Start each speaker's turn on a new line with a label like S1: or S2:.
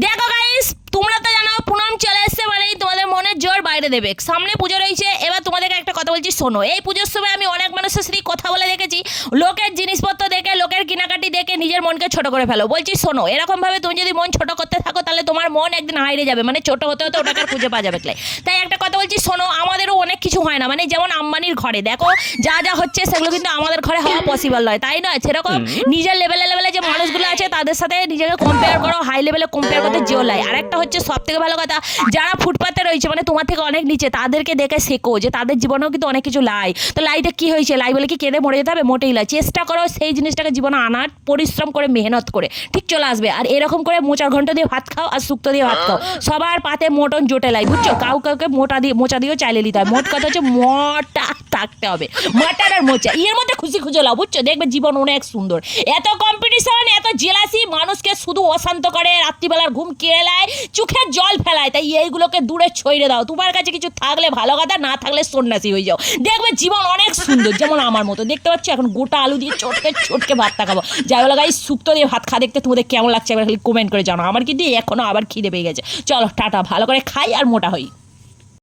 S1: দেখো গাইস, তোমরা তো জানো পুনম চলে এসছে মানেই তোমাদের মনের জোর বাইরে দেবে। সামনে পুজো রয়েছে, এবার তোমাদেরকে একটা কথা বলছি শোনো। এই পুজোর সময় আমি অনেক মানুষের সাথে কথা বলে দেখেছি, লোকের জিনিসপত্র দেখে, লোকের কেনাকাটি দেখে নিজের মনকে ছোট করে ফেলো। বলছি শোনো, এরকম ভাবে তুমি যদি মন ছোট করতে থাকো তাহলে তোমার মন একদিন হারিয়ে যাবে, মানে ছোট হতে হতে ওটাকে আর খুঁজে পাওয়া যাবে। তাই একটা কথা বলছি শোনো, আমাদেরও অনেক কিছু হয় না, মানে যেমন আম্বানির ঘরে দেখো যা যা হচ্ছে সেগুলো কিন্তু আমাদের ঘরে হওয়া পসিবল নয়, তাই নয়? সেরকম নিজের লেভেলে লেভেলে যে মানুষগুলো আছে তাদের সাথে নিজেকে কম্পেয়ার করো, হাই লেভেলে কম্পেয়ার করতে যেও লাই। আর একটা হচ্ছে সব থেকে ভালো কথা, যারা ফুটপাতে রয়েছে মানে তোমার থেকে অনেক নিচে, তাদেরকে দেখে শেখো যে তাদের জীবনেও কিন্তু অনেক কিছু লাই। তো লাইতে কি হয়েছে, লাই বলে কি কেঁদে মরে যেতে হবে? মোটেই লাই। চেষ্টা করো সেই জিনিসটাকে জীবনে আনার, পরিশ্রম করে মেহনত করে ঠিক চলে আসবে। আর এরকম করে মোচার ঘন্ট দিয়ে ভাত খাও আর শুক্তো দিয়ে ভাত খাও, সবার পাতে মোটন জোটে লাই, বুঝছো? কাউকে মোচা দিয়েও চাইলে নিতে হয়। মোট কথা হচ্ছে মোটা থাকতে হবে, মাটার আর মোচা এর মধ্যে খুশি খুঁজে লাও, বুঝছো? দেখবে জীবন অনেক সুন্দর। এত কম্পিটিশন, এত জেলাসি মানুষকে শুধু অশান্ত করে, রাত্রিবেলার ঘুম কেড়ে নেয়, চোখের জল ফেলায়। তাই এইগুলোকে দূরে ছড়িয়ে দাও। তোমার কাছে কিছু থাকলে ভালো কথা, না থাকলে সন্ন্যাসী হয়ে যাও, দেখবে জীবন অনেক সুন্দর। যেমন আমার মতো দেখতে পাচ্ছ, এখন গোটা আলু দিয়ে চটকে চটকে ভাতটা খাবো। যাই বলো গাইস, শুক্তো দিয়ে ভাত খা দেখতে তোমাদের কেমন লাগছে এবার খালি কমেন্ট করে জানো। আমার কিন্তু এখনো আবার খিদে পেয়ে গেছে। চলো টাটা, ভালো করে খাই আর মোটা হই।